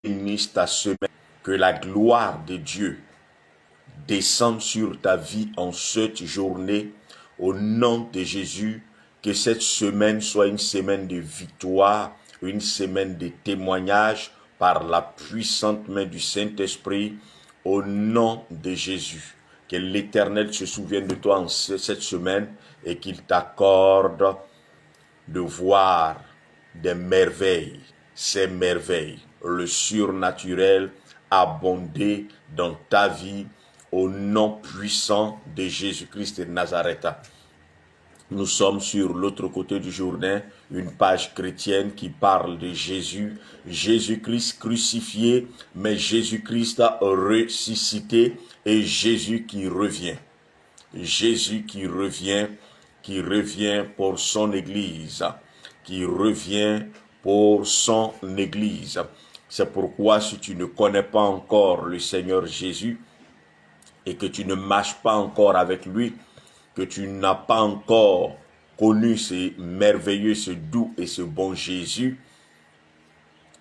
bénisse ta semaine, que la gloire de Dieu descende sur ta vie en cette journée. Au nom de Jésus, que cette semaine soit une semaine de victoire, une semaine de témoignage par la puissante main du Saint-Esprit. Au nom de Jésus, que l'Éternel se souvienne de toi en cette semaine et qu'il t'accorde de voir des merveilles, ces merveilles, le surnaturel abonder dans ta vie au nom puissant de Jésus-Christ de Nazareth. Nous sommes sur l'autre côté du Jourdain, une page chrétienne qui parle de Jésus, Jésus-Christ crucifié, mais Jésus-Christ ressuscité et Jésus qui revient. Jésus qui revient pour son Église, qui revient pour son Église. C'est pourquoi si tu ne connais pas encore le Seigneur Jésus et que tu ne marches pas encore avec lui, que tu n'as pas encore connu ce merveilleux, ce doux et ce bon Jésus,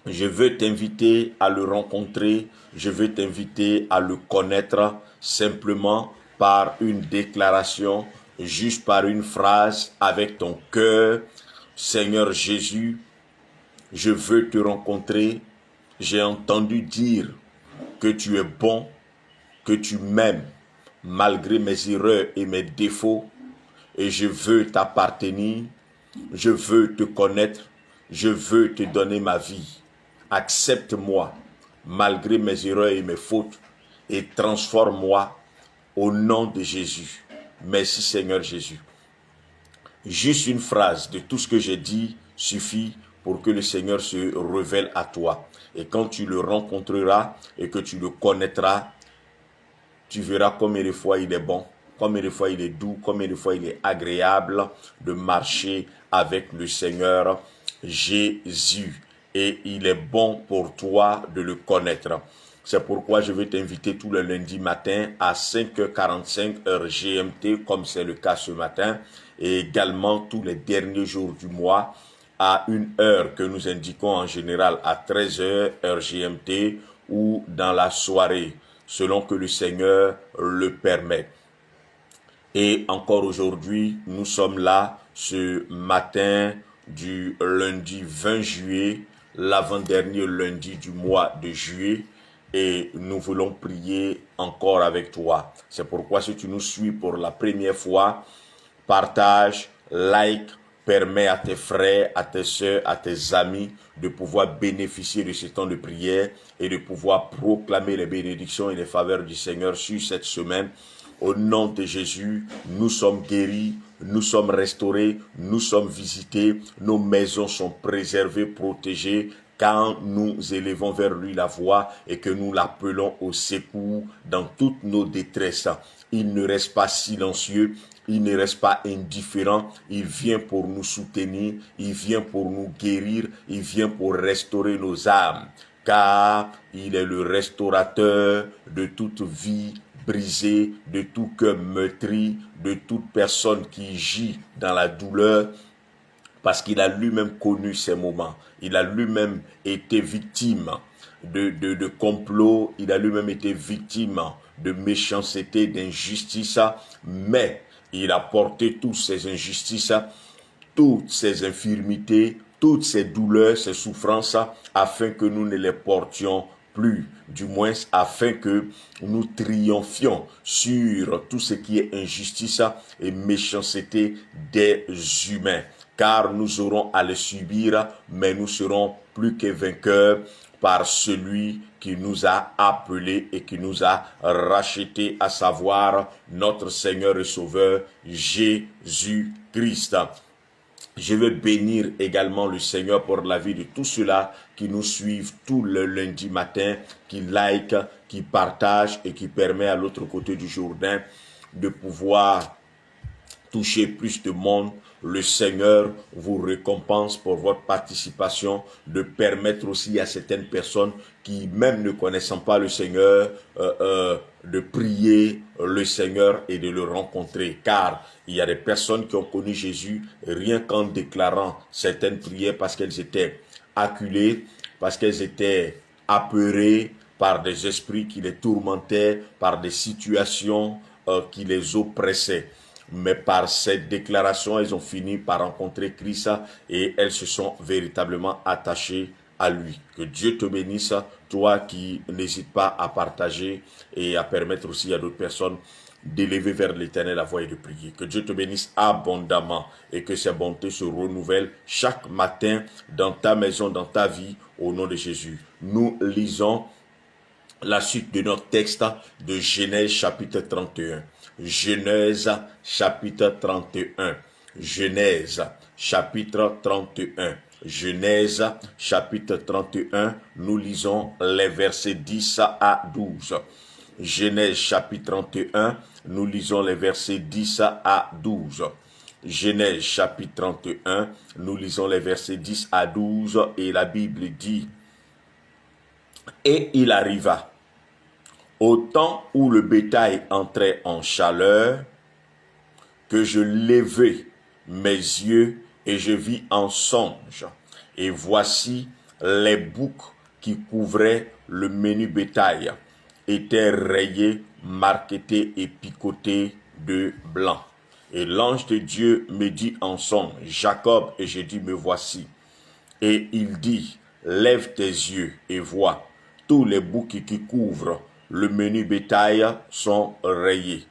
je veux t'inviter à le rencontrer, je veux t'inviter à le connaître simplement par une déclaration, juste par une phrase avec ton cœur. Seigneur Jésus, je veux te rencontrer. J'ai entendu dire que tu es bon, que tu m'aimes malgré mes erreurs et mes défauts. Et je veux t'appartenir, je veux te connaître, je veux te donner ma vie. Accepte-moi malgré mes erreurs et mes fautes et transforme-moi au nom de Jésus. Merci Seigneur Jésus. Juste une phrase de tout ce que j'ai dit suffit pour que le Seigneur se révèle à toi. Et quand tu le rencontreras et que tu le connaîtras, tu verras combien de fois il est bon, combien de fois il est doux, combien de fois il est agréable de marcher avec le Seigneur Jésus. Et il est bon pour toi de le connaître. C'est pourquoi je vais t'inviter tout le lundi matin à 5h45 heure GMT, comme c'est le cas ce matin, et également tous les derniers jours du mois à une heure que nous indiquons en général à 13h heure GMT ou dans la soirée, selon que le Seigneur le permet. Et encore aujourd'hui, nous sommes là ce matin du lundi 20 juillet, l'avant-dernier lundi du mois de juillet, et nous voulons prier encore avec toi. C'est pourquoi si tu nous suis pour la première fois, partage, like, permet à tes frères, à tes sœurs, à tes amis de pouvoir bénéficier de ce temps de prière et de pouvoir proclamer les bénédictions et les faveurs du Seigneur sur cette semaine. Au nom de Jésus, nous sommes guéris, nous sommes restaurés, nous sommes visités, nos maisons sont préservées, protégées, quand nous élevons vers lui la voix et que nous l'appelons au secours dans toutes nos détresses. Il ne reste pas silencieux, il ne reste pas indifférent, il vient pour nous soutenir, il vient pour nous guérir, il vient pour restaurer nos âmes, car il est le restaurateur de toute vie brisée, de tout cœur meurtri, de toute personne qui gît dans la douleur, parce qu'il a lui-même connu ces moments. Il a lui-même été victime de complots, il a lui-même été victime de méchanceté, d'injustice, mais il a porté toutes ces injustices, toutes ces infirmités, toutes ces douleurs, ces souffrances, afin que nous ne les portions plus, du moins afin que nous triomphions sur tout ce qui est injustice et méchanceté des humains. Car nous aurons à les subir, mais nous serons plus que vainqueurs par celui qui nous a appelés et qui nous a rachetés, à savoir notre Seigneur et Sauveur Jésus-Christ. Je veux bénir également le Seigneur pour la vie de tous ceux-là qui nous suivent tout le lundi matin, qui like, qui partagent et qui permet à l'autre côté du Jourdain de pouvoir toucher plus de monde. Le Seigneur vous récompense pour votre participation, de permettre aussi à certaines personnes qui, même ne connaissant pas le Seigneur, de prier le Seigneur et de le rencontrer. Car il y a des personnes qui ont connu Jésus rien qu'en déclarant certaines prières parce qu'elles étaient acculées, parce qu'elles étaient apeurés par des esprits qui les tourmentaient, par des situations qui les oppressaient. Mais par cette déclaration, elles ont fini par rencontrer Christ et elles se sont véritablement attachées à lui. Que Dieu te bénisse, toi qui n'hésites pas à partager et à permettre aussi à d'autres personnes d'élever vers l'Éternel la voix et de prier. Que Dieu te bénisse abondamment et que sa bonté se renouvelle chaque matin dans ta maison, dans ta vie, au nom de Jésus. Nous lisons la suite de notre texte de Genèse chapitre 31. Genèse chapitre 31. Genèse chapitre 31. Genèse chapitre 31. Nous lisons les versets 10 à 12. Genèse chapitre 31. Nous lisons les versets 10 à 12. Genèse chapitre 31. Nous lisons les versets 10 à 12 et la Bible dit: Et il arriva, au temps où le bétail entrait en chaleur, que je levai mes yeux et je vis en songe. Et voici les boucs qui couvraient le menu bétail étaient rayés, marquetés et picotés de blanc. Et l'ange de Dieu me dit en songe: Jacob, et je dis: Me voici. Et il dit: Lève tes yeux et vois, tous les boucs qui couvrent le menu bétail sont rayés,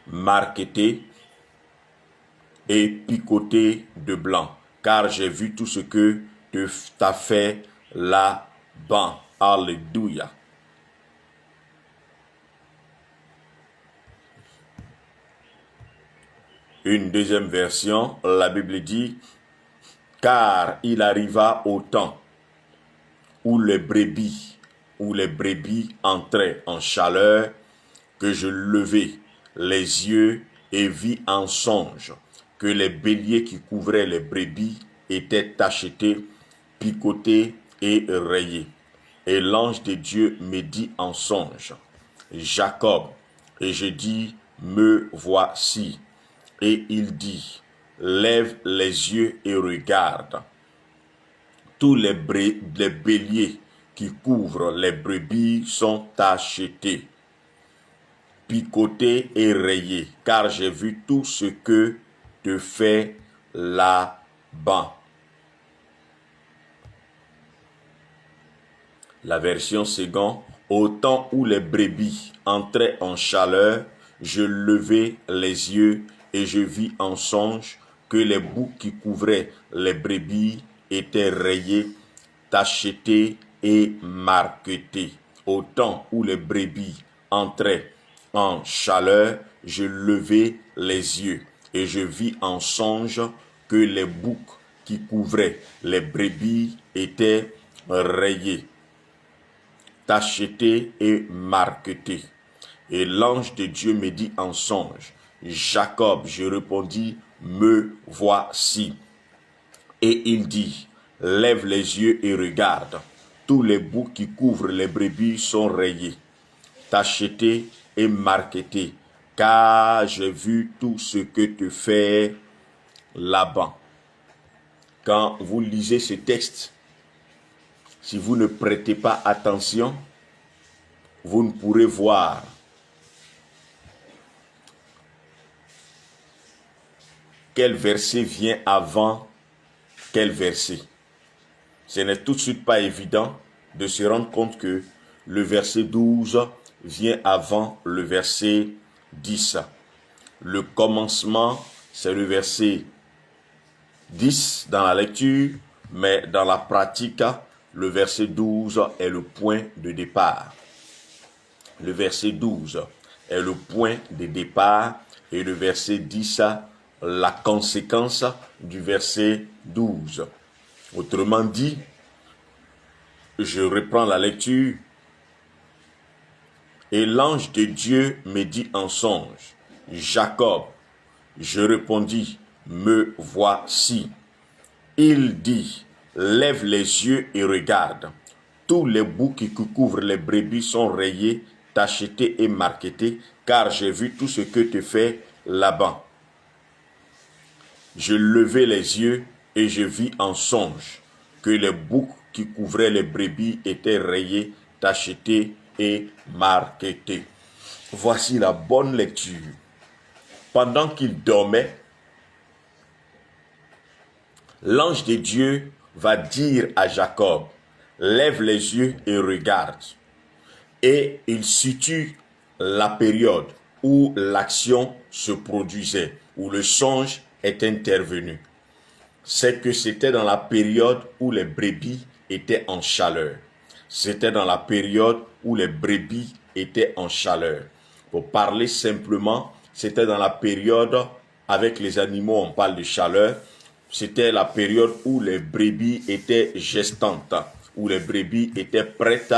marquetés et picotés de blanc, car j'ai vu tout ce que t'as fait Laban. Alléluia. Une deuxième version, la Bible dit: Car il arriva au temps où les brebis entraient en chaleur, que je levai les yeux et vis en songe que les béliers qui couvraient les brebis étaient tachetés, picotés et rayés. Et l'ange de Dieu me dit en songe: Jacob. Et je dis: Me voici. Et il dit: Lève les yeux et regarde. Tous les béliers qui couvrent les brebis sont tachetés, picotés et rayés, car j'ai vu tout ce que te fait Laban. La version seconde: Au temps où les brebis entraient en chaleur, je levai les yeux et je vis en songe que les boucs qui couvraient les brebis étaient rayés, tachetés et marquetés. Au temps où les brebis entraient en chaleur, je levai les yeux et je vis en songe que les boucs qui couvraient les brebis étaient rayés, tachetés et marquetés. Et l'ange de Dieu me dit en songe: Jacob. Je répondis: Me voici. Et il dit: Lève les yeux et regarde. Tous les boucs qui couvrent les brebis sont rayés, tachetés et marquetés, car j'ai vu tout ce que te fait Laban. Quand vous lisez ce texte, si vous ne prêtez pas attention, vous ne pourrez voir quel verset vient avant quel verset. Ce n'est tout de suite pas évident de se rendre compte que le verset 12 vient avant le verset 10. Le commencement, c'est le verset 10 dans la lecture, mais dans la pratique, le verset 12 est le point de départ. Le verset 12 est le point de départ et le verset 10, la conséquence du verset 12. Autrement dit, je reprends la lecture. Et l'ange de Dieu me dit en songe: Jacob. Je répondis: Me voici. Il dit: Lève les yeux et regarde. Tous les boucs qui couvrent les brebis sont rayés, tachetés et marquetés, car j'ai vu tout ce que te fait Laban. Je levai les yeux et je vis en songe que les boucs qui couvraient les brebis étaient rayés, tachetés et marquetés. Voici la bonne lecture. Pendant qu'il dormait, l'ange de Dieu va dire à Jacob, lève les yeux et regarde. Et il situe la période où l'action se produisait, où le songe est intervenu. C'est que c'était dans la période où les brebis étaient en chaleur. C'était dans la période où les brebis étaient en chaleur. Pour parler simplement, c'était dans la période, avec les animaux on parle de chaleur, c'était la période où les brebis étaient gestantes, où les brebis étaient prêtes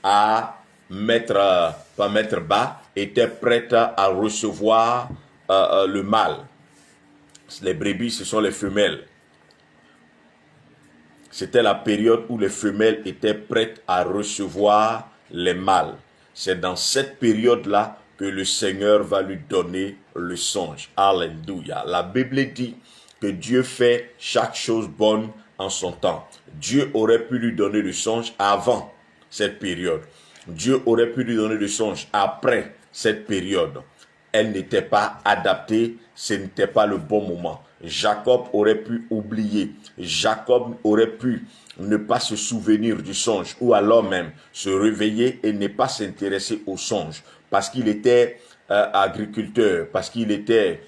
à pas mettre bas, étaient prêtes à recevoir le mâle. Les brebis, ce sont les femelles. C'était la période où les femelles étaient prêtes à recevoir les mâles. C'est dans cette période-là que le Seigneur va lui donner le songe. Alléluia. La Bible dit que Dieu fait chaque chose bonne en son temps. Dieu aurait pu lui donner le songe avant cette période. Dieu aurait pu lui donner le songe après cette période. Elle n'était pas adaptée, ce n'était pas le bon moment. Jacob aurait pu oublier. Jacob aurait pu ne pas se souvenir du songe ou alors même se réveiller et ne pas s'intéresser au songe parce qu'il était agriculteur, parce qu'il était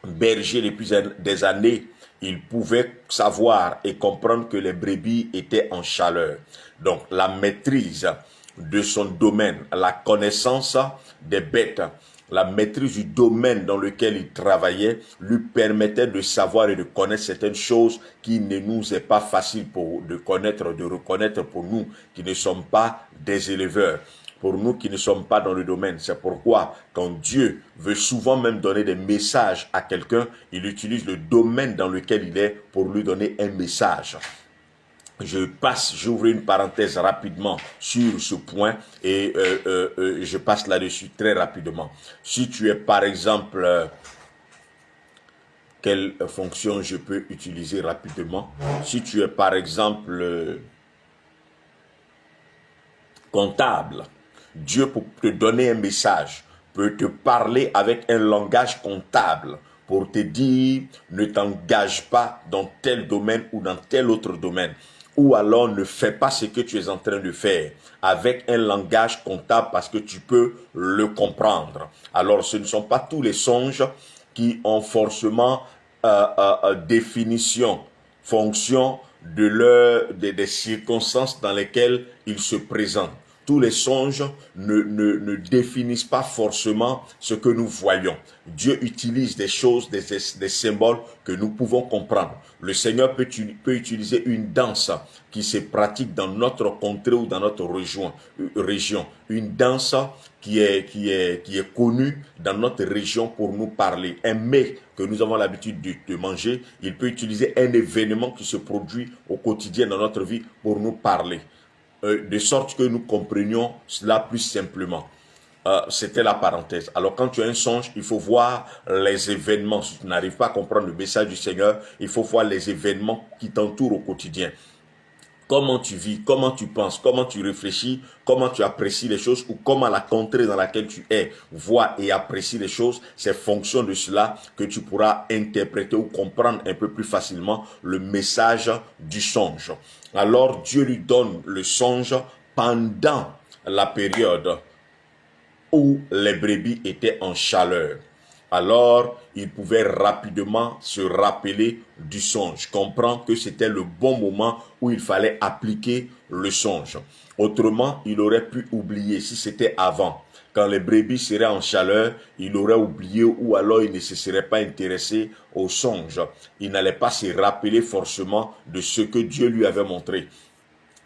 berger depuis des années. Il pouvait savoir et comprendre que les brebis étaient en chaleur. Donc la maîtrise de son domaine, la connaissance des bêtes, la maîtrise du domaine dans lequel il travaillait lui permettait de savoir et de connaître certaines choses qui ne nous est pas facile de connaître, de reconnaître pour nous qui ne sommes pas des éleveurs, pour nous qui ne sommes pas dans le domaine. C'est pourquoi quand Dieu veut souvent même donner des messages à quelqu'un, il utilise le domaine dans lequel il est pour lui donner un message. J'ouvre une parenthèse rapidement sur ce point et je passe là-dessus très rapidement. Si tu es par exemple, quelle fonction je peux utiliser rapidement? Si tu es par exemple comptable, Dieu peut te donner un message, peut te parler avec un langage comptable pour te dire ne t'engage pas dans tel domaine ou dans tel autre domaine. Ou alors ne fais pas ce que tu es en train de faire avec un langage comptable parce que tu peux le comprendre. Alors ce ne sont pas tous les songes qui ont forcément définition, fonction des circonstances dans lesquelles ils se présentent. Tous les songes ne définissent pas forcément ce que nous voyons. Dieu utilise des choses, des symboles que nous pouvons comprendre. Le Seigneur peut utiliser une danse qui se pratique dans notre contrée ou dans notre région. Une danse qui est connue dans notre région pour nous parler. Un mets que nous avons l'habitude de manger, il peut utiliser un événement qui se produit au quotidien dans notre vie pour nous parler. De sorte que nous comprenions cela plus simplement. C'était la parenthèse. Alors quand tu as un songe, il faut voir les événements. Si tu n'arrives pas à comprendre le message du Seigneur, il faut voir les événements qui t'entourent au quotidien. Comment tu vis, comment tu penses, comment tu réfléchis, comment tu apprécies les choses ou comment la contrée dans laquelle tu es voit et apprécie les choses, c'est fonction de cela que tu pourras interpréter ou comprendre un peu plus facilement le message du songe. Alors Dieu lui donne le songe pendant la période où les brebis étaient en chaleur. Alors, il pouvait rapidement se rappeler du songe, comprendre que c'était le bon moment où il fallait appliquer le songe. Autrement, il aurait pu oublier si c'était avant. Quand les brebis seraient en chaleur, il aurait oublié ou alors il ne se serait pas intéressé au songe. Il n'allait pas se rappeler forcément de ce que Dieu lui avait montré.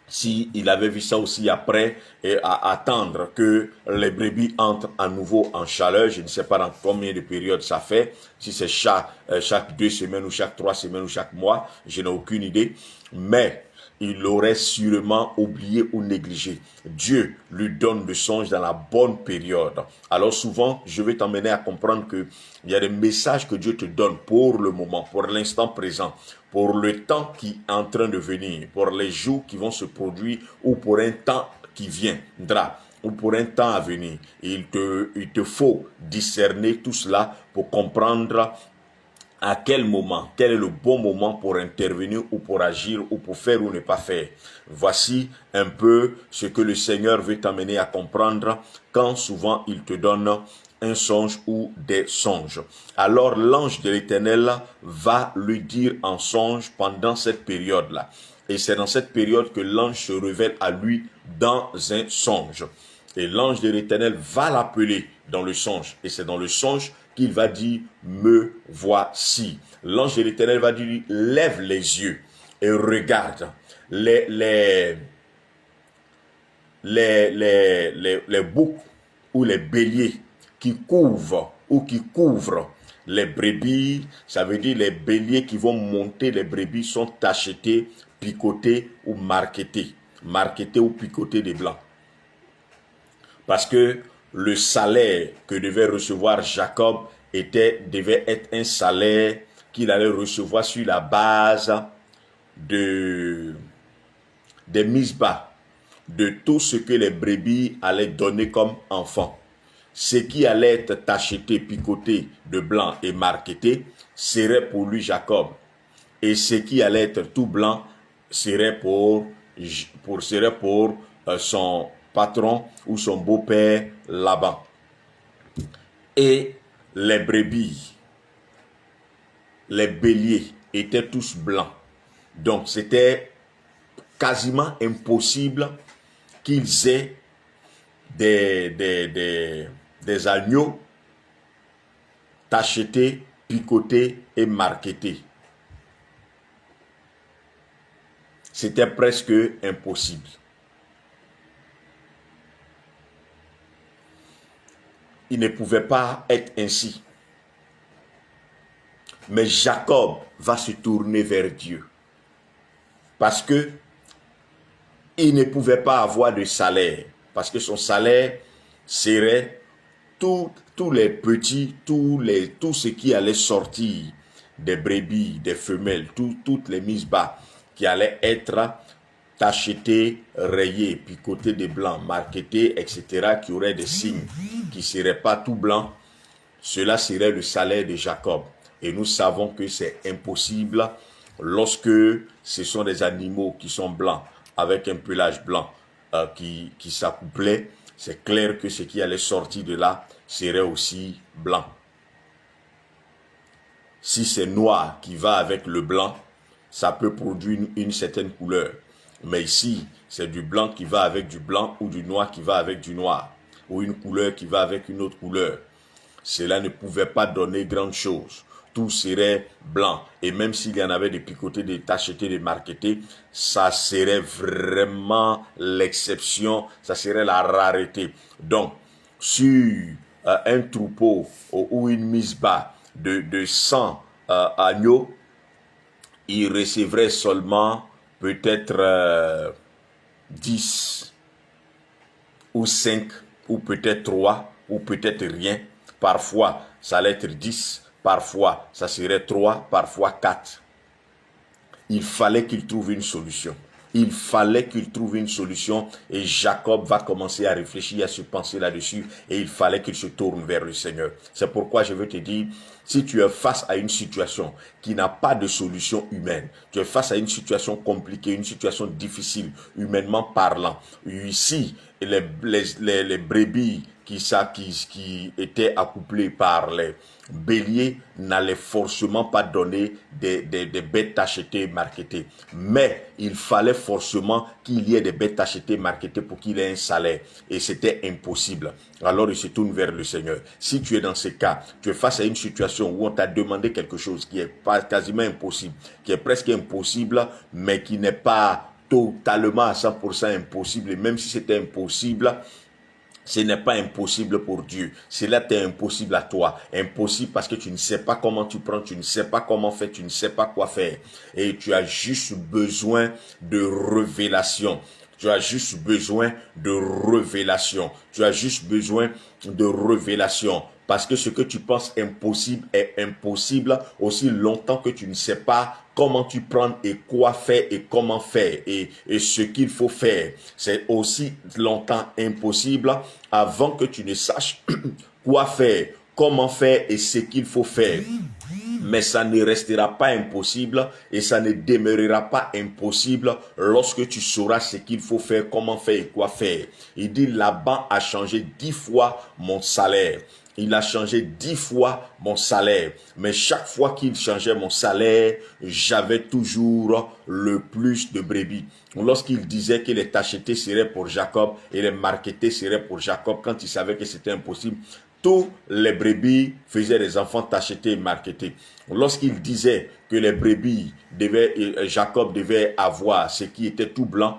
Si il avait vu ça aussi après et à attendre que les brebis entrent à nouveau en chaleur, je ne sais pas dans combien de périodes ça fait, si c'est chaque 2 semaines ou chaque 3 semaines ou chaque mois, je n'ai aucune idée, mais il l'aurait sûrement oublié ou négligé. Dieu lui donne le songe dans la bonne période. Alors souvent, je vais t'emmener à comprendre que il y a des messages que Dieu te donne pour le moment, pour l'instant présent, pour le temps qui est en train de venir, pour les jours qui vont se produire ou pour un temps qui viendra ou pour un temps à venir. Il te faut discerner tout cela pour comprendre à quel moment, quel est le bon moment pour intervenir ou pour agir ou pour faire ou ne pas faire. Voici un peu ce que le Seigneur veut t'amener à comprendre quand souvent il te donne un songe ou des songes. Alors l'ange de l'Éternel va lui dire en songe pendant cette période-là. Et c'est dans cette période que l'ange se révèle à lui dans un songe. Et l'ange de l'Éternel va l'appeler dans le songe. Et c'est dans le songe qu'il va dire, me voici. L'ange de l'Éternel va dire, lève les yeux et regarde les boucs ou les béliers qui couvrent les brebis. Ça veut dire les béliers qui vont monter les brebis sont achetés, picotés ou marketés ou picotés des blancs. Parce que le salaire que devait recevoir Jacob devait être un salaire qu'il allait recevoir sur la base des mises bas, de tout ce que les brebis allaient donner comme enfants. Ce qui allait être acheté, picoté de blanc et marketé serait pour lui Jacob. Et ce qui allait être tout blanc serait pour son patron ou son beau-père Laban. Et les brebis, les béliers étaient tous blancs. Donc c'était quasiment impossible qu'ils aient des agneaux tachetés, picotés et marketés. C'était presque impossible. Il ne pouvait pas être ainsi. Mais Jacob va se tourner vers Dieu. Parce que il ne pouvait pas avoir de salaire. Parce que son salaire serait tous les petits, tout ce qui allait sortir des brebis, des femelles, toutes les mises bas qui allaient être tachetés, rayés, picotés de blanc, marketés, etc., qui auraient des signes, qui ne seraient pas tout blancs, cela serait le salaire de Jacob. Et nous savons que c'est impossible lorsque ce sont des animaux qui sont blancs, avec un pelage blanc qui s'accouplait. C'est clair que ce qui allait sortir de là serait aussi blanc. Si c'est noir qui va avec le blanc, ça peut produire une certaine couleur. Mais ici, c'est du blanc qui va avec du blanc ou du noir qui va avec du noir. Ou une couleur qui va avec une autre couleur. Cela ne pouvait pas donner grande chose. Tout serait blanc. Et même s'il y en avait des picotés, des tachetés, des marketés, ça serait vraiment l'exception. Ça serait la rareté. Donc, sur un troupeau ou une mise bas de 100 agneaux, il recevrait seulement peut-être 10 ou 5 ou peut-être 3 ou peut-être rien. Parfois, ça allait être 10, parfois, ça serait 3, parfois 4. Il fallait qu'il trouve une solution. Il fallait qu'il trouve une solution et Jacob va commencer à réfléchir, à se penser là-dessus et il fallait qu'il se tourne vers le Seigneur. C'est pourquoi je veux te dire, si tu es face à une situation qui n'a pas de solution humaine, tu es face à une situation compliquée, une situation difficile, humainement parlant, ici, les brebis qui étaient accouplées par les béliers n'allaient forcément pas donner des bêtes achetées et marketées. Mais il fallait forcément qu'il y ait des bêtes achetées et marketées pour qu'il ait un salaire. Et c'était impossible. Alors il se tourne vers le Seigneur. Si tu es dans ce cas, tu es face à une situation où on t'a demandé quelque chose qui est pas quasiment impossible, qui est presque impossible, mais qui n'est pas totalement à 100% impossible. Et même si c'était impossible, Ce n'est pas impossible pour Dieu. Cela t'est impossible à toi. Impossible parce que tu ne sais pas comment tu prends, tu ne sais pas comment faire, tu ne sais pas quoi faire. Et tu as juste besoin de révélation. Tu as juste besoin de révélation. Tu as juste besoin de révélation. Parce que ce que tu penses impossible est impossible aussi longtemps que tu ne sais pas comment tu prends et quoi faire et comment faire et ce qu'il faut faire. C'est aussi longtemps impossible avant que tu ne saches quoi faire, comment faire et ce qu'il faut faire. Mais ça ne restera pas impossible et ça ne demeurera pas impossible lorsque tu sauras ce qu'il faut faire, comment faire et quoi faire. Il dit, Laban a changé 10 fois mon salaire. Il a changé 10 fois mon salaire. Mais chaque fois qu'il changeait mon salaire, j'avais toujours le plus de brebis. Lorsqu'il disait que les tachetés seraient pour Jacob et les marquetés seraient pour Jacob, quand il savait que c'était impossible, tous les brebis faisaient des enfants tachetés et marquetés. Lorsqu'il disait que les brebis Jacob devait avoir ce qui était tout blanc,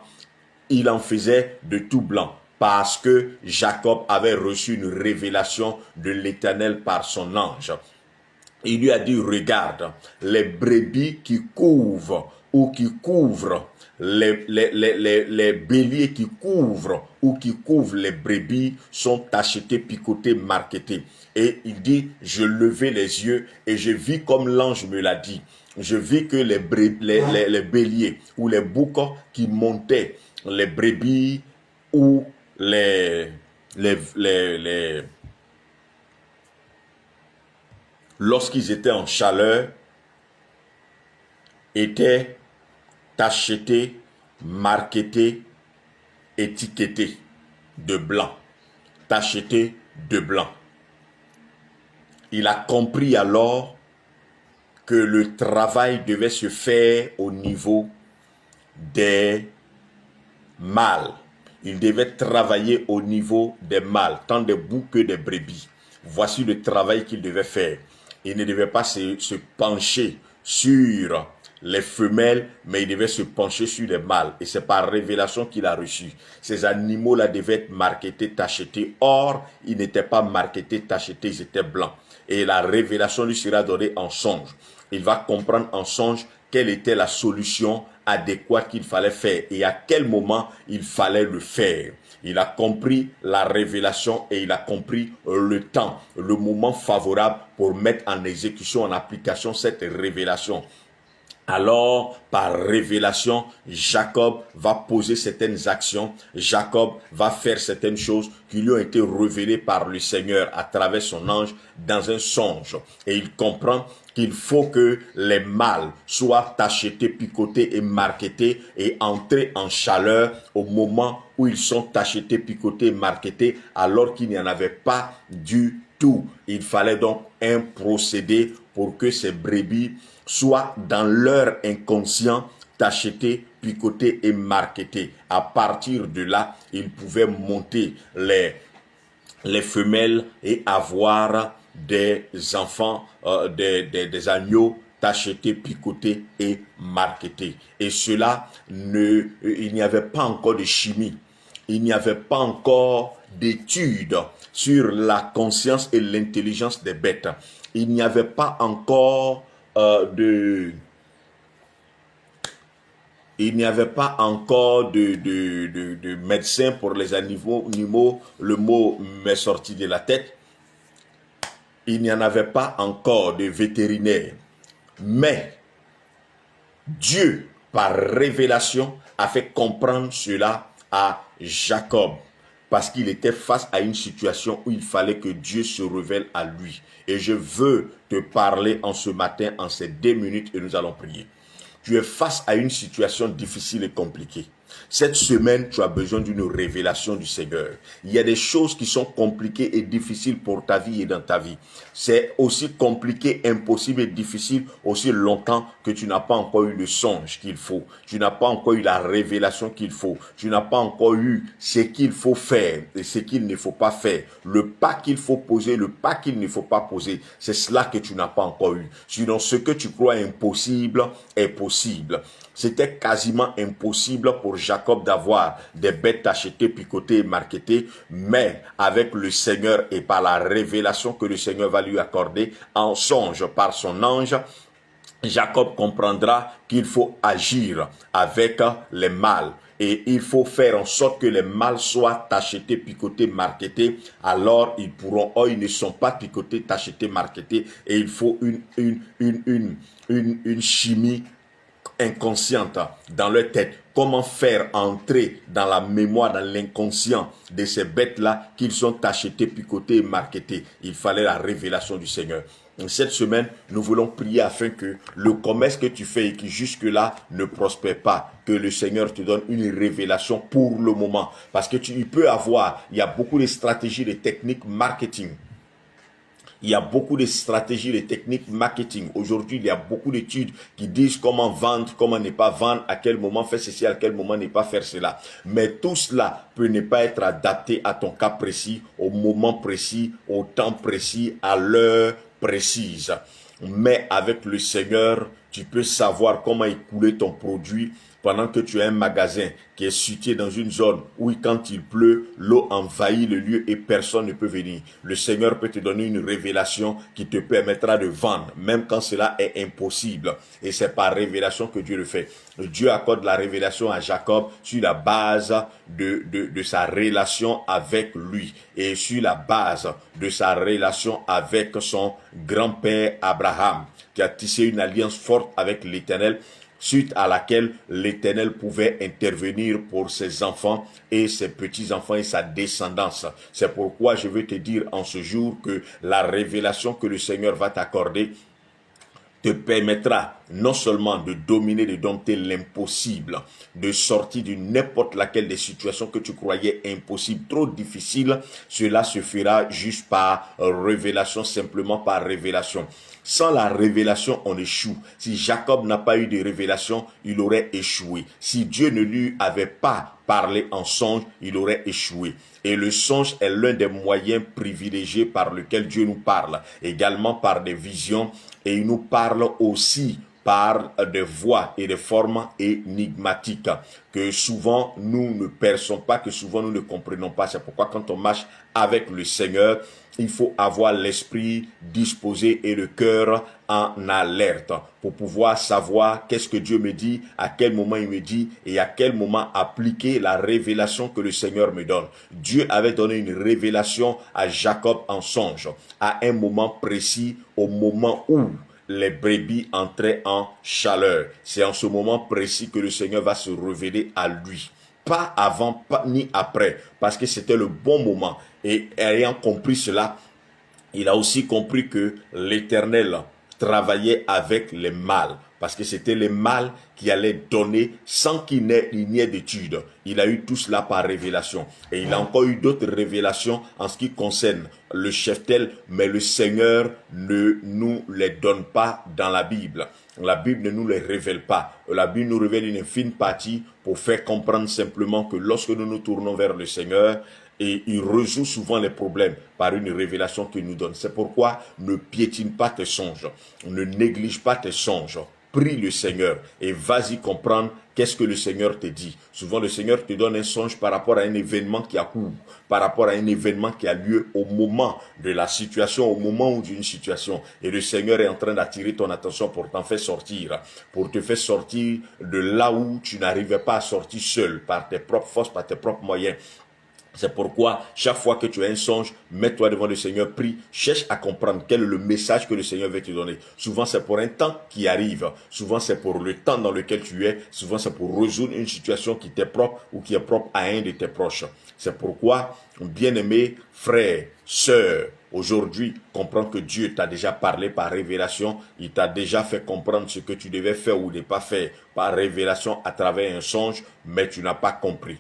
il en faisait de tout blanc. Parce que Jacob avait reçu une révélation de l'Éternel par son ange. Il lui a dit, regarde, les brebis qui couvrent ou qui couvrent, les béliers qui couvrent ou qui couvrent les brebis sont tachetés, picotés, marquetés. Et il dit, je levai les yeux et je vis comme l'ange me l'a dit. Je vis que les béliers ou les boucs qui montaient, les brebis ou lorsqu'ils étaient en chaleur, étaient tachetés, marquetés, étiquetés de blanc. Tachetés de blanc. Il a compris alors que le travail devait se faire au niveau des mâles. Il devait travailler au niveau des mâles, tant des boucs que des brebis. Voici le travail qu'il devait faire. Il ne devait pas se pencher sur les femelles, mais il devait se pencher sur les mâles. Et c'est par révélation qu'il a reçu. Ces animaux-là devaient être marquetés, tachetés. Or, ils n'étaient pas marquetés, tachetés, ils étaient blancs. Et la révélation lui sera donnée en songe. Il va comprendre en songe quelle était la solution adéquate qu'il fallait faire et à quel moment il fallait le faire. Il a compris la révélation et il a compris le temps, le moment favorable pour mettre en exécution, en application cette révélation. Alors, par révélation, Jacob va poser certaines actions, Jacob va faire certaines choses qui lui ont été révélées par le Seigneur à travers son ange dans un songe. Et il comprend qu'il faut que les mâles soient tachetés, picotés et marquetés et entrer en chaleur au moment où ils sont tachetés, picotés et marquetés alors qu'il n'y en avait pas du tout. Il fallait donc un procédé pour que ces brebis soient dans leur inconscient tachetés, picotés et marquetés. À partir de là, ils pouvaient monter les femelles et avoir des enfants, des agneaux tachetés, picotés et marquetés. Et cela, il n'y avait pas encore de chimie. Il n'y avait pas encore d'études sur la conscience et l'intelligence des bêtes. Il n'y avait pas encore de médecins pour les animaux. Le mot m'est sorti de la tête. Il n'y en avait pas encore de vétérinaires. Mais Dieu, par révélation, a fait comprendre cela à Jacob. Parce qu'il était face à une situation où il fallait que Dieu se révèle à lui. Et je veux te parler en ce matin, en ces 2 minutes, et nous allons prier. Tu es face à une situation difficile et compliquée. Cette semaine, tu as besoin d'une révélation du Seigneur. Il y a des choses qui sont compliquées et difficiles pour ta vie et dans ta vie. C'est aussi compliqué, impossible et difficile aussi longtemps que tu n'as pas encore eu le songe qu'il faut. Tu n'as pas encore eu la révélation qu'il faut. Tu n'as pas encore eu ce qu'il faut faire et ce qu'il ne faut pas faire. Le pas qu'il faut poser, le pas qu'il ne faut pas poser. C'est cela que tu n'as pas encore eu. Sinon, ce que tu crois impossible est possible. C'était quasiment impossible pour Jacob d'avoir des bêtes achetées, picotées et marketées, mais avec le Seigneur et par la révélation que le Seigneur va lui accorder en songe par son ange, Jacob comprendra qu'il faut agir avec les mâles. Et il faut faire en sorte que les mâles soient achetés, picotés, marketés. Alors ils pourront, ils ne sont pas picotés, achetés, marketés. Et il faut une chimie inconsciente dans leur tête. Comment faire entrer dans la mémoire, dans l'inconscient de ces bêtes-là qu'ils sont achetés, picotés et marketés. Il fallait la révélation du Seigneur. Cette semaine, nous voulons prier afin que le commerce que tu fais et qui jusque-là ne prospère pas, que le Seigneur te donne une révélation pour le moment. Parce que il y a beaucoup de stratégies, de techniques marketing. Il y a beaucoup de stratégies, de techniques marketing. Aujourd'hui, il y a beaucoup d'études qui disent comment vendre, comment ne pas vendre, à quel moment faire ceci, à quel moment ne pas faire cela. Mais tout cela peut ne pas être adapté à ton cas précis, au moment précis, au temps précis, à l'heure précise. Mais avec le Seigneur, tu peux savoir comment écouler ton produit pendant que tu as un magasin qui est situé dans une zone où quand il pleut, l'eau envahit le lieu et personne ne peut venir. Le Seigneur peut te donner une révélation qui te permettra de vendre, même quand cela est impossible. Et c'est par révélation que Dieu le fait. Dieu accorde la révélation à Jacob sur la base de sa relation avec lui et sur la base de sa relation avec son grand-père Abraham, qui a tissé une alliance forte avec l'Éternel, suite à laquelle l'Éternel pouvait intervenir pour ses enfants et ses petits-enfants et sa descendance. C'est pourquoi je veux te dire en ce jour que la révélation que le Seigneur va t'accorder te permettra non seulement de dominer, de dompter l'impossible, de sortir de n'importe laquelle des situations que tu croyais impossibles, trop difficiles. Cela se fera juste par révélation, simplement par révélation. Sans la révélation, on échoue. Si Jacob n'a pas eu de révélation, il aurait échoué. Si Dieu ne lui avait pas parlé en songe, il aurait échoué. Et le songe est l'un des moyens privilégiés par lequel Dieu nous parle, également par des visions, et il nous parle aussi par des voix et des formes énigmatiques que souvent nous ne perçons pas, que souvent nous ne comprenons pas. C'est pourquoi quand on marche avec le Seigneur, il faut avoir l'esprit disposé et le cœur en alerte pour pouvoir savoir qu'est-ce que Dieu me dit, à quel moment il me dit et à quel moment appliquer la révélation que le Seigneur me donne. Dieu avait donné une révélation à Jacob en songe, à un moment précis, au moment où les brebis entraient en chaleur. C'est en ce moment précis que le Seigneur va se révéler à lui. Pas avant, pas ni après, parce que c'était le bon moment. Et ayant compris cela, il a aussi compris que l'Éternel travaillait avec les mâles, parce que c'était les mâles qui allaient donner sans qu'il n'y ait d'études. Il a eu tout cela par révélation. Et il a encore eu d'autres révélations en ce qui concerne le cheptel, mais le Seigneur ne nous les donne pas dans la Bible. La Bible ne nous les révèle pas. La Bible nous révèle une fine partie pour faire comprendre simplement que lorsque nous nous tournons vers le Seigneur, et il résout souvent les problèmes par une révélation qu'il nous donne. C'est pourquoi ne piétine pas tes songes, ne néglige pas tes songes. Prie le Seigneur et vas-y comprendre qu'est-ce que le Seigneur te dit. Souvent le Seigneur te donne un songe par rapport à un événement qui a cours, par rapport à un événement qui a lieu au moment de la situation, au moment d'une situation. Et le Seigneur est en train d'attirer ton attention pour t'en faire sortir, pour te faire sortir de là où tu n'arrivais pas à sortir seul, par tes propres forces, par tes propres moyens. C'est pourquoi, chaque fois que tu as un songe, mets-toi devant le Seigneur, prie, cherche à comprendre quel est le message que le Seigneur veut te donner. Souvent, c'est pour un temps qui arrive. Souvent, c'est pour le temps dans lequel tu es. Souvent, c'est pour résoudre une situation qui t'est propre ou qui est propre à un de tes proches. C'est pourquoi, bien-aimé frère, sœur, aujourd'hui, comprends que Dieu t'a déjà parlé par révélation. Il t'a déjà fait comprendre ce que tu devais faire ou ne pas faire par révélation à travers un songe, mais tu n'as pas compris.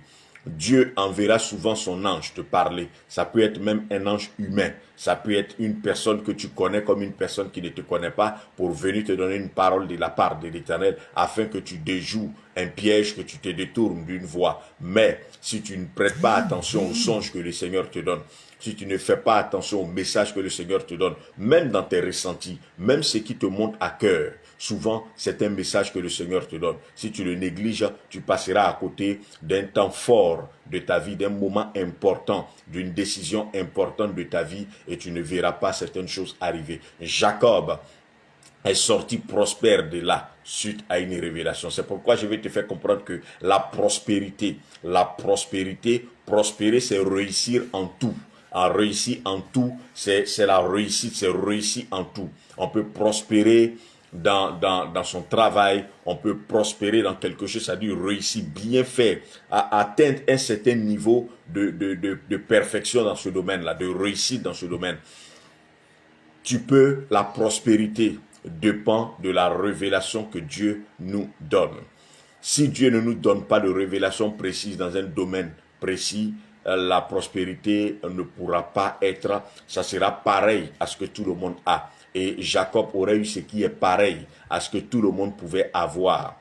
Dieu enverra souvent son ange te parler. Ça peut être même un ange humain. Ça peut être une personne que tu connais comme une personne qui ne te connaît pas pour venir te donner une parole de la part de l'Éternel afin que tu déjoues un piège, que tu te détournes d'une voie. Mais si tu ne prêtes pas attention aux songes que le Seigneur te donne, si tu ne fais pas attention au message que le Seigneur te donne, même dans tes ressentis, même ce qui te monte à cœur, souvent c'est un message que le Seigneur te donne. Si tu le négliges, tu passeras à côté d'un temps fort de ta vie, d'un moment important, d'une décision importante de ta vie et tu ne verras pas certaines choses arriver. Jacob est sorti prospère de là, suite à une révélation. C'est pourquoi je vais te faire comprendre que la prospérité, prospérer, c'est réussir en tout. En réussir en tout, c'est la réussite, c'est réussir en tout. On peut prospérer dans son travail, on peut prospérer dans quelque chose, c'est-à-dire réussir, bien faire, atteindre un certain niveau de perfection dans ce domaine-là, de réussite dans ce domaine. La prospérité dépend de la révélation que Dieu nous donne. Si Dieu ne nous donne pas de révélation précise dans un domaine précis, la prospérité ne pourra pas être, ça sera pareil à ce que tout le monde a. Et Jacob aurait eu ce qui est pareil à ce que tout le monde pouvait avoir.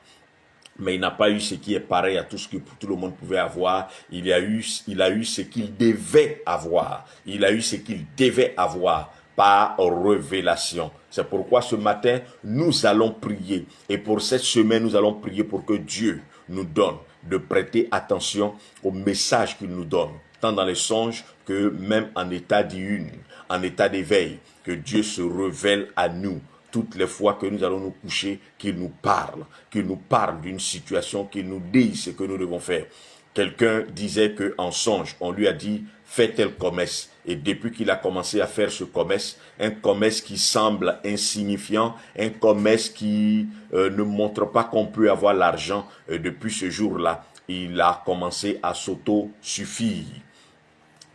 Mais il n'a pas eu ce qui est pareil à tout ce que tout le monde pouvait avoir. Il a eu ce qu'il devait avoir. Il a eu ce qu'il devait avoir par révélation. C'est pourquoi ce matin, nous allons prier. Et pour cette semaine, nous allons prier pour que Dieu nous donne de prêter attention au message qu'il nous donne, tant dans les songes que même en état diurne, en état d'éveil, que Dieu se révèle à nous toutes les fois que nous allons nous coucher, qu'il nous parle d'une situation, qu'il nous dise ce que nous devons faire. Quelqu'un disait qu'en songe, on lui a dit « fais tel commerce ». Et depuis qu'il a commencé à faire ce commerce, un commerce qui semble insignifiant, un commerce qui ne montre pas qu'on peut avoir l'argent, depuis ce jour-là, il a commencé à s'auto-suffire.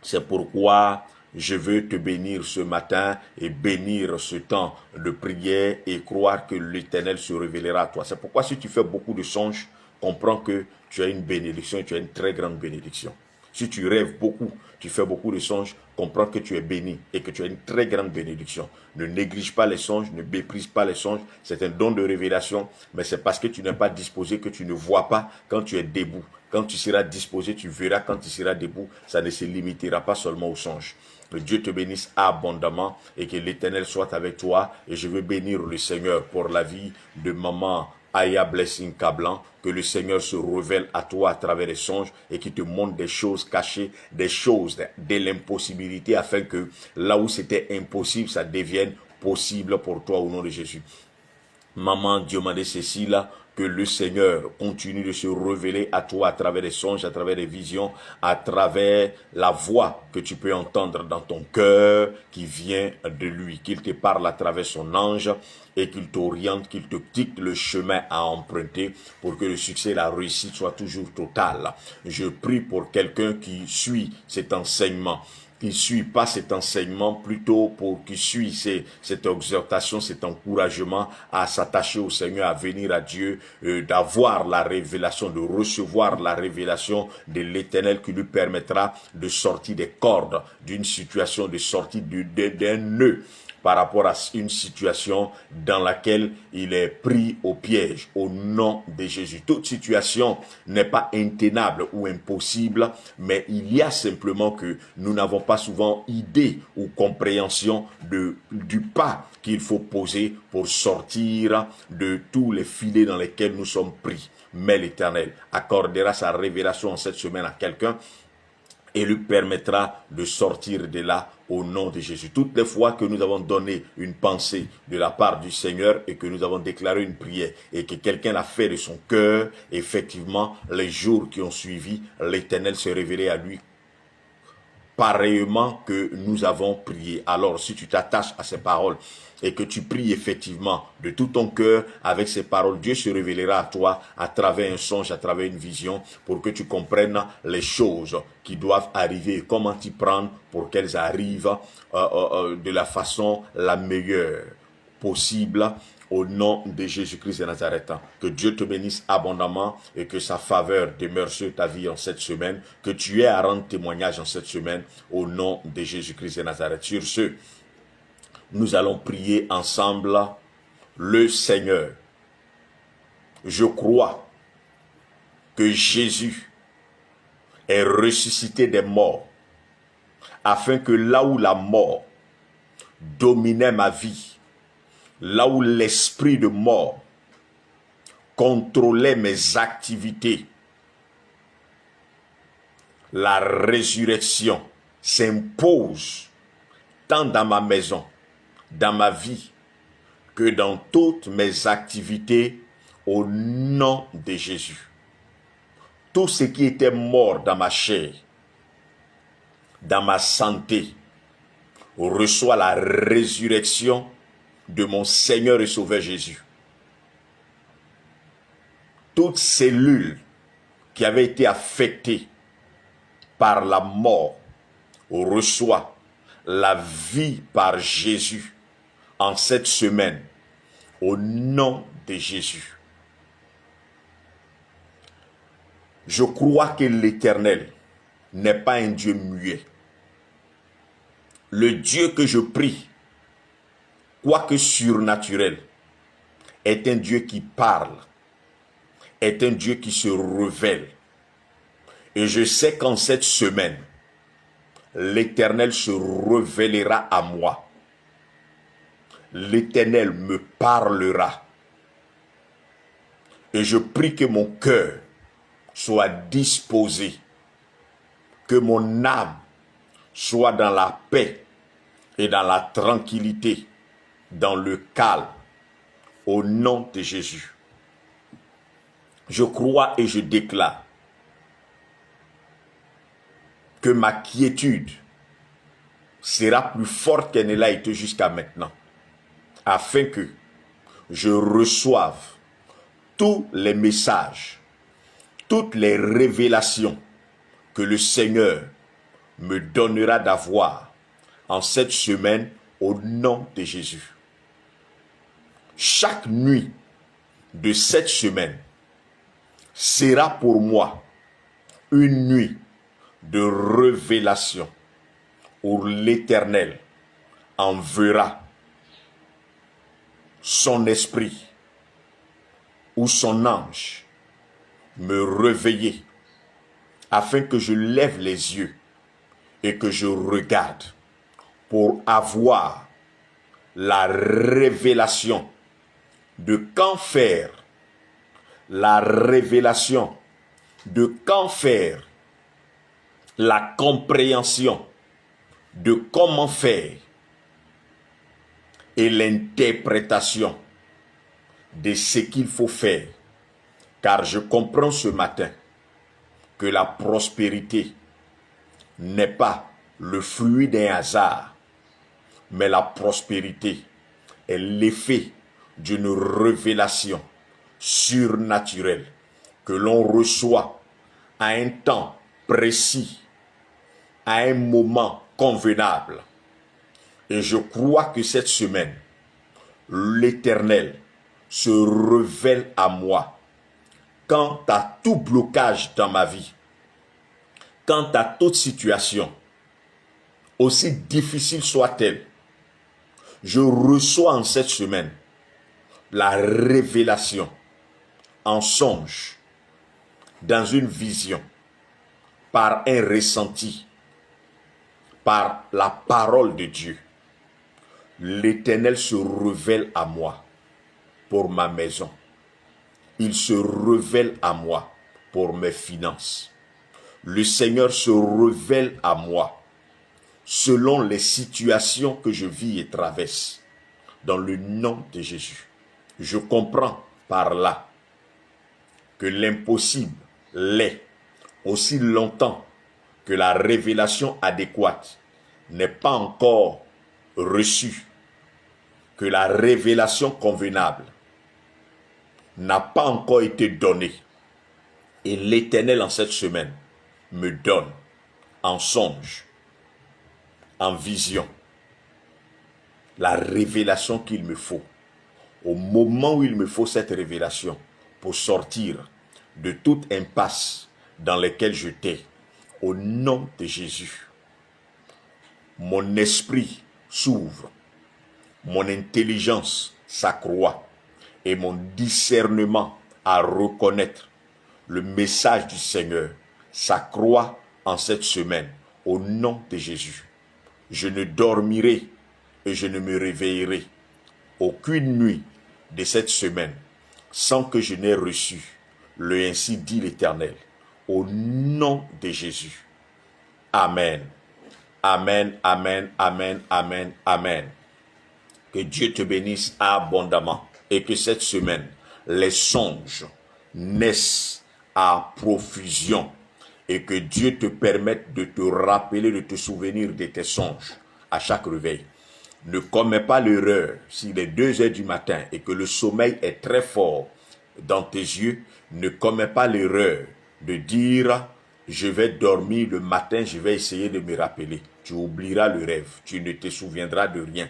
C'est pourquoi je veux te bénir ce matin et bénir ce temps de prière et croire que l'Éternel se révélera à toi. C'est pourquoi si tu fais beaucoup de songes, comprends que tu as une bénédiction et tu as une très grande bénédiction. Si tu rêves beaucoup, tu fais beaucoup de songes, comprends que tu es béni et que tu as une très grande bénédiction. Ne néglige pas les songes, ne méprise pas les songes. C'est un don de révélation, mais c'est parce que tu n'es pas disposé que tu ne vois pas quand tu es debout. Quand tu seras disposé, tu verras quand tu seras debout. Ça ne se limitera pas seulement aux songes. Que Dieu te bénisse abondamment et que l'Éternel soit avec toi. Et je veux bénir le Seigneur pour la vie de maman Aya Blessing Kablan, que le Seigneur se révèle à toi à travers les songes et qu'il te montre des choses cachées, des choses de l'impossibilité afin que là où c'était impossible, ça devienne possible pour toi au nom de Jésus. Maman Diomandé Cécile, que le Seigneur continue de se révéler à toi à travers les songes, à travers les visions, à travers la voix que tu peux entendre dans ton cœur qui vient de lui, qu'il te parle à travers son ange et qu'il t'oriente, qu'il te dicte le chemin à emprunter pour que le succès et la réussite soient toujours totales. Je prie pour quelqu'un qui suit cet enseignement, qui ne suit pas cet enseignement, plutôt pour qui suit cette exhortation, cet encouragement à s'attacher au Seigneur, à venir à Dieu, d'avoir la révélation, de recevoir la révélation de l'Éternel qui lui permettra de sortir des cordes d'une situation, de sortir d'un nœud par rapport à une situation dans laquelle il est pris au piège, au nom de Jésus. Toute situation n'est pas intenable ou impossible, mais il y a simplement que nous n'avons pas souvent idée ou compréhension du pas qu'il faut poser pour sortir de tous les filets dans lesquels nous sommes pris. Mais l'Éternel accordera sa révélation en cette semaine à quelqu'un et lui permettra de sortir de là au nom de Jésus. Toutes les fois que nous avons donné une pensée de la part du Seigneur et que nous avons déclaré une prière et que quelqu'un l'a fait de son cœur, effectivement, les jours qui ont suivi, l'Éternel s'est révélé à lui pareillement que nous avons prié. Alors, si tu t'attaches à ces paroles et que tu pries effectivement de tout ton cœur avec ces paroles, Dieu se révélera à toi à travers un songe, à travers une vision, pour que tu comprennes les choses qui doivent arriver et comment t'y prendre pour qu'elles arrivent de la façon la meilleure possible. Au nom de Jésus-Christ de Nazareth, que Dieu te bénisse abondamment et que sa faveur demeure sur ta vie en cette semaine, que tu aies à rendre témoignage en cette semaine, au nom de Jésus-Christ de Nazareth. Sur ce, nous allons prier ensemble le Seigneur. Je crois que Jésus est ressuscité des morts, afin que là où la mort dominait ma vie, là où l'esprit de mort contrôlait mes activités, la résurrection s'impose tant dans ma maison, dans ma vie, que dans toutes mes activités au nom de Jésus. Tout ce qui était mort dans ma chair, dans ma santé, reçoit la résurrection de mon Seigneur et Sauveur Jésus. Toute cellule qui avait été affectée par la mort reçoit la vie par Jésus en cette semaine, au nom de Jésus. Je crois que l'Éternel n'est pas un Dieu muet. Le Dieu que je prie, quoique surnaturel, est un Dieu qui parle, est un Dieu qui se révèle. Et je sais qu'en cette semaine, l'Éternel se révélera à moi. L'Éternel me parlera. Et je prie que mon cœur soit disposé, que mon âme soit dans la paix et dans la tranquillité, dans le calme, au nom de Jésus. Je crois et je déclare que ma quiétude sera plus forte qu'elle ne l'a été jusqu'à maintenant, afin que je reçoive tous les messages, toutes les révélations que le Seigneur me donnera d'avoir en cette semaine au nom de Jésus. Chaque nuit de cette semaine sera pour moi une nuit de révélation où l'Éternel enverra son esprit ou son ange me réveiller afin que je lève les yeux et que je regarde pour avoir la révélation de quand faire, la révélation de quand faire, la compréhension de comment faire et l'interprétation de ce qu'il faut faire. Car je comprends ce matin que la prospérité n'est pas le fruit d'un hasard, mais la prospérité est l'effet d'une révélation surnaturelle que l'on reçoit à un temps précis, à un moment convenable. Et je crois que cette semaine, l'Éternel se révèle à moi quant à tout blocage dans ma vie, quant à toute situation, aussi difficile soit-elle. Je reçois en cette semaine la révélation en songe, dans une vision, par un ressenti, par la parole de Dieu. L'Éternel se révèle à moi pour ma maison. Il se révèle à moi pour mes finances. Le Seigneur se révèle à moi selon les situations que je vis et traverse. Dans le nom de Jésus, je comprends par là que l'impossible l'est aussi longtemps que la révélation adéquate n'est pas encore reçue, que la révélation convenable n'a pas encore été donnée. Et l'Éternel en cette semaine me donne en songe, en vision, la révélation qu'il me faut, au moment où il me faut cette révélation pour sortir de toute impasse dans laquelle j'étais, au nom de Jésus. Mon esprit s'ouvre, mon intelligence s'accroît et mon discernement à reconnaître le message du Seigneur s'accroît en cette semaine, au nom de Jésus. Je ne dormirai et je ne me réveillerai aucune nuit de cette semaine sans que je n'ai reçu. Le ainsi dit l'Éternel. Au nom de Jésus. Amen. Amen, amen, amen, amen, amen. Que Dieu te bénisse abondamment et que cette semaine, les songes naissent à profusion et que Dieu te permette de te rappeler, de te souvenir de tes songes à chaque réveil. Ne commets pas l'erreur s'il est 2 heures du matin et que le sommeil est très fort dans tes yeux. Ne commets pas l'erreur de dire je vais dormir le matin, je vais essayer de me rappeler. Tu oublieras le rêve, tu ne te souviendras de rien.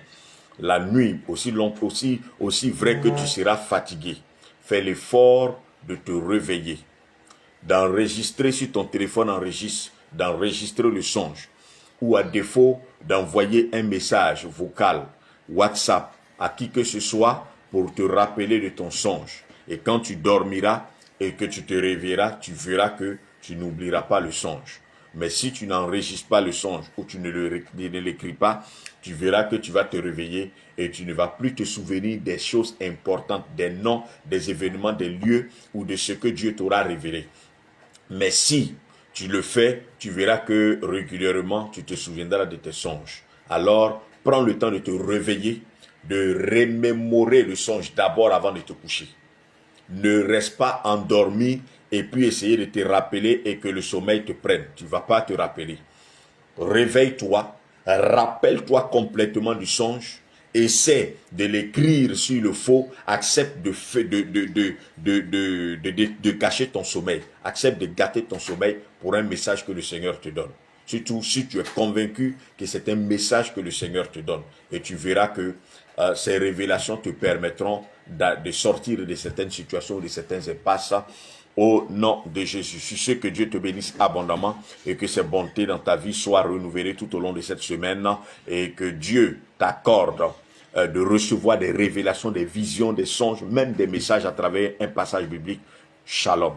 La nuit, aussi vrai que tu seras fatigué, fais l'effort de te réveiller, d'enregistrer sur ton téléphone, d'enregistrer le songe, ou à défaut d'envoyer un message vocal, WhatsApp, à qui que ce soit pour te rappeler de ton songe. Et quand tu dormiras et que tu te réveilleras, tu verras que tu n'oublieras pas le songe. Mais si tu n'enregistres pas le songe ou tu ne l'écris pas, tu verras que tu vas te réveiller et tu ne vas plus te souvenir des choses importantes, des noms, des événements, des lieux ou de ce que Dieu t'aura révélé. Mais si tu le fais, tu verras que régulièrement, tu te souviendras de tes songes. Alors, prends le temps de te réveiller, de remémorer le songe d'abord avant de te coucher. Ne reste pas endormi et puis essayer de te rappeler et que le sommeil te prenne. Tu ne vas pas te rappeler. Réveille-toi, rappelle-toi complètement du songe, essaie de l'écrire sur le faux, accepte de cacher ton sommeil, accepte de gâter ton sommeil pour un message que le Seigneur te donne. Surtout si tu es convaincu que c'est un message que le Seigneur te donne. Et tu verras que ces révélations te permettront de sortir de certaines situations, de certaines impasses, au nom de Jésus. Je sais que Dieu te bénisse abondamment et que ses bontés dans ta vie soient renouvelées tout au long de cette semaine et que Dieu t'accorde de recevoir des révélations, des visions, des songes, même des messages à travers un passage biblique. Shalom.